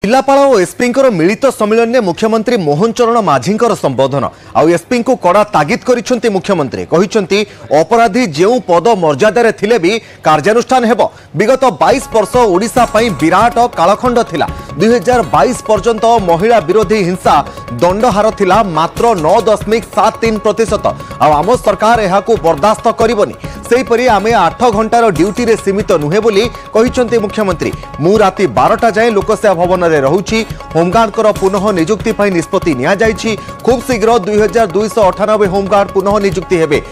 जिलापाल और एसपी मिलित सम्मेलन में मुख्यमंत्री मोहन चरण माझी संबोधन आउ एसपी को कड़ा तागिद करिसेंती मुख्यमंत्री कहिसेंती अपराधी जो पद मर्यादा थिले भी कार्यानुष्ठान हेबो। विगत 22 वर्ष ओडिशा पई विराट कालखंड थिला। 2022 पर्यंत महिला विरोधी हिंसा दंडहार थिला मात्र 9.73%। आम सरकार यहाकू बर्दाश्त करिवनी। सेहीपरि आमे 8 घंटार ड्यूटी रे सीमित नुहे बोली कहिसेंती मुख्यमंत्री। मु राति 12टा जाए लोकसेवा भवन रे रहुची। होमगार्ड पुनः नियुक्ति निष्पत्ति निया जायछि। खूब शीघ्र 2298 होमगार्ड पुनः नियुक्ति हेबे।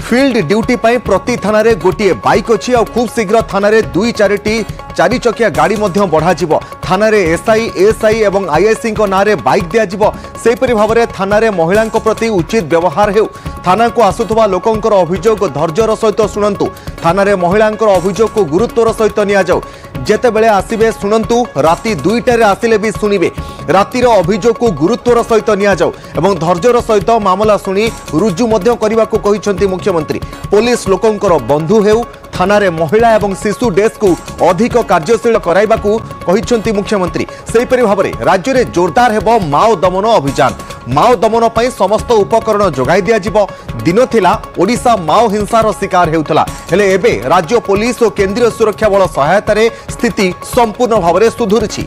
फील्ड ड्यूटी प्रति थाना रे गोटे बाइक अच्छी और खूब शीघ्र थाना रे 2-4टी 4 चकिया गाड़ी बढ़ा थाना रे एसआई एएसआई और आईआईसी ना रे बाइक दिया। सेहीपरि भाव में थाना रे महिला प्रति उचित व्यवहार हेउ। थाना को आसुवा लोकंकर अभियोग धैर्यर सहित शुणु। थाना रे महिला अभियोग को गुरुत्वर सहित नि जाऊ। जेते बेले आसिबे शुणु। राति 2टारे आसिले भी शुणिबे। रातिर अभियोग को गुरुत्वर सहित नि जाऊ एवं धैर्यर सहित मामला शुणी रुजु करने को कहिसेंती मुख्यमंत्री। पुलिस लोकंकर बंधु हेउ। थाना रे महिला एवं शिशु डेस्क को अधिक कार्यशील कराइबा को कहिसेंती मुख्यमंत्री। सेहीपरि भाव में राज्य में जोरदार हेबो माओ दमन अभियान। माओ दमन पई समस्त उपकरण जोगाई दिया जिवो। दिन थिला ओडिशा माओ हिंसार शिकार हेउथला हेले एबे राज्य पुलिस और केंद्रीय सुरक्षा बल सहायता रे स्थिति संपूर्ण भाव में सुधुरिछि।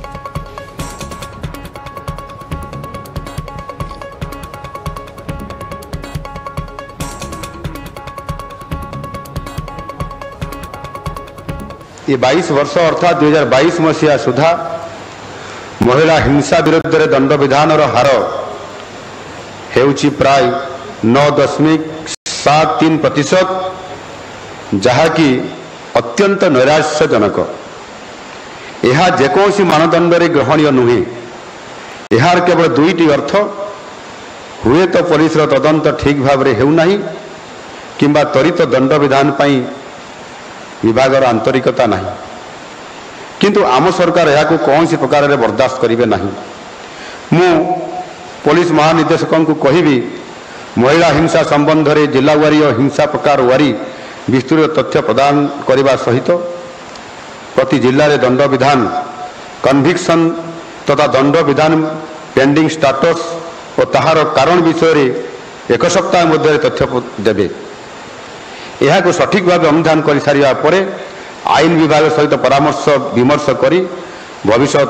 ये 22 वर्ष अर्थात 2022 मसीहा सुधा महिला हिंसा विरुद्ध रे दंड विधान हार हेउची प्राय 9.73%, जहाँकि अत्यंत नैराश्यजनक। यह जेकोसी मानदंड रे ग्रहणीय नुहे। यार केवल दुईटी अर्थ, हुए तो पुलिस तदंत ठीक भाव में हेउ नाही किंबा त्वरित दंड विधान पाई विभागर आंतरिकता नहीं। किंतु आम सरकार यह कौन सी प्रकार रे बर्दाश्त करेंगे नहीं। मु पुलिस महानिदेशक को कहबी महिला हिंसा संबंध में जिलावारी और हिंसा प्रकार वारी विस्तृत तथ्य प्रदान करने सहित प्रति जिले में दंड विधान कन्विक्शन तथा दंड विधान पेंडिंग स्टाटस और ताहार कारण विषय में 1 सप्ताह मध्य तथ्य देवे। यह को सठिक भाव अनुधान कर सारिया परे आईन विभाग सहित परामर्श विमर्श करी भविष्य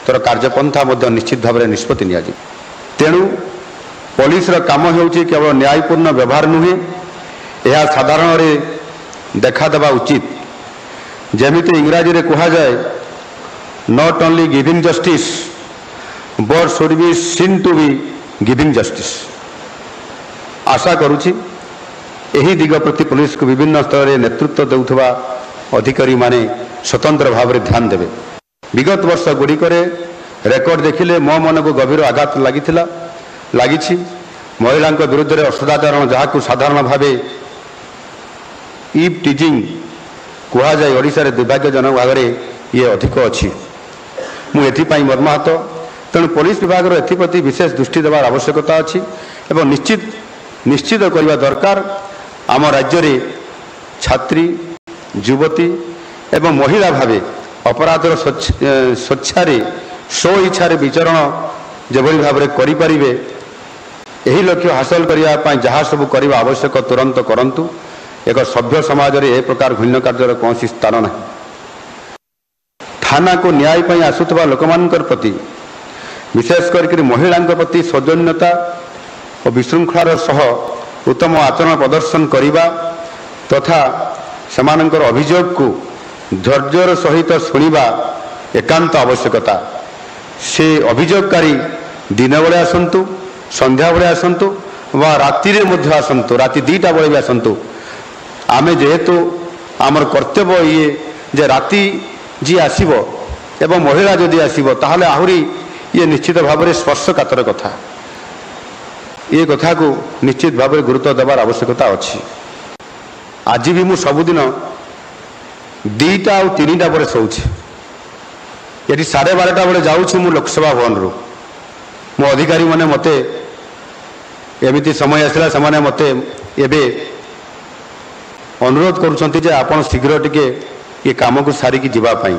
कार्यपंथा निश्चित भाव में निष्पत्ति निया। तेणु पुलिस काम होउछि केवल न्यायपूर्ण व्यवहार नुहे, यह साधारण रे देखा देवा उचित। जेमिति इंग्राजी रे कहा जाए not only giving justice but should be seen to be giving justice. आशा करुछि यही दिग प्रति पुलिस को विभिन्न स्तर में नेतृत्व देउथबा अधिकारी माने स्वतंत्र भाव में ध्यान देवे। विगत वर्ष गुड़िक रेकर्ड देखिले मो मन को गभीर आघात लगी। महिला विरुद्ध में असदाचरण जहाँ साधारण भाव ईव टीजिंग कह जाए ओडिशा रे दुर्भाग्यजनक भाव में ये अधिक अच्छी। मुझे मर्माहत। तेणु पुलिस विभाग एप्रति विशेष दृष्टि देवार आवश्यकता अच्छी एवं निश्चित करने दरकार। आम राज्य रे छात्री युवती एवं महिला भावे अपराधर स्वेच्छारे स्व इच्छा विचरण जेभली भाव में करें यही लक्ष्य हासिल करने जहाँ सब करने आवश्यक तुरंत करंतु। एक सभ्य समाज रे ए प्रकार घृण्य कार्य कौन स्थान ना। थाना को न्याय पाई आसुवा लोक प्रति विशेषकर महिला प्रति सौजन्यता और विशृंखलार सह उत्तम आचरण प्रदर्शन करने तथा सेमानंकर अभियोग को धैर्यर सहित शुणा एकांत आवश्यकता। से अभियोगकारी दिन बेले आसतु, संध्या बेले आसतु वा राति आसतु, राति 2टा बेले भी आसतु। आमे जेहेतु आमर कर्तव्य ये जे राति जी आसीबो एवं महिला जदि आसीबो ताहले आहुरी ये निश्चित भाव में स्पर्शकातर कथा। ये कथा को निश्चित भाव में गुरुत्व देवार आवश्यकता अच्छी। आज भी मुझे सबुदिन 2टा और 3टा पर शोचे। ये 12:30 बेले जाऊँ मु लोकसभा भवन रू मो अधिकारी मैंने मते एमती समय आसला से मते एबे अनुरोध करुँच आप शीघ्र टिके ये कम को सारिकी जीवाई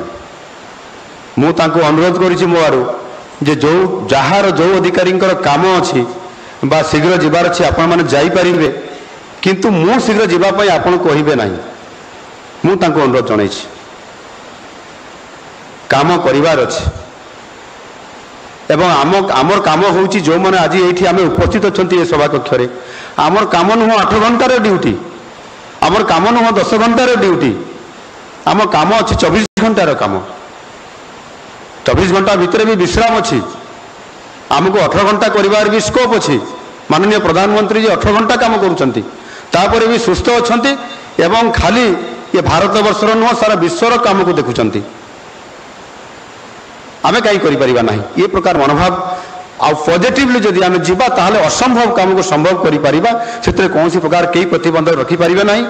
ମୁଁ ତାଙ୍କୁ ଅନୁରୋଧ କରିଛି ମୋ ଆଡ଼ୁ ଯେ ଯାହାର ଯେଉଁ ଅଧିକାରୀଙ୍କର କାମ ଅଛି ବା ଶୀଘ୍ର ଯିବାର ଅଛି ଆପଣମାନେ ଯାଇପାରିବେ, କିନ୍ତୁ ମୁଁ ଶୀଘ୍ର ଯିବା ପାଇଁ ଆପଣ କହିବେ ନାହିଁ। ମୁଁ ତାଙ୍କୁ ଅନୁରୋଧ ଜଣାଇଛି। କାମ କରିବାର ଅଛି ଏବଂ ଆମର କାମ ହେଉଛି ଯେଉଁମାନେ ଆଜି ଏଇଠି ଆମେ ଉପସ୍ଥିତ ଅଛନ୍ତି ଏ ସଭା କକ୍ଷରେ, ଆମର କାମ ନୁହଁ 8 ଘଣ୍ଟାର ଡ୍ୟୁଟି, ଆମର କାମ ନୁହଁ 10 ଘଣ୍ଟାର ଡ୍ୟୁଟି, ଆମ କାମ ଅଛି 24 ଘଣ୍ଟାର କାମ। 24 ଘଣ୍ଟା ଭିତରେ ବି ବିଶ୍ରାମ ଅଛି। ଆମକୁ 18 ଘଣ୍ଟା କରିବାର ବି ସ୍କୋପ ଅଛି। माननीय प्रधानमंत्री जी 18 घंटा काम करुँच तापर भी सुस्थ अच्छा एवं खाली ये भारत वर्षर नुह सारा विश्वर काम को देखुंट आम कहीं करना ये प्रकार मनोभाव आ पॉजिटिवली जदि आम जीवा ताहले असंभव काम को संभव करि परिबा। सेतरे कौन प्रकार कई प्रतिबंधक रखी पारिबे नहीं।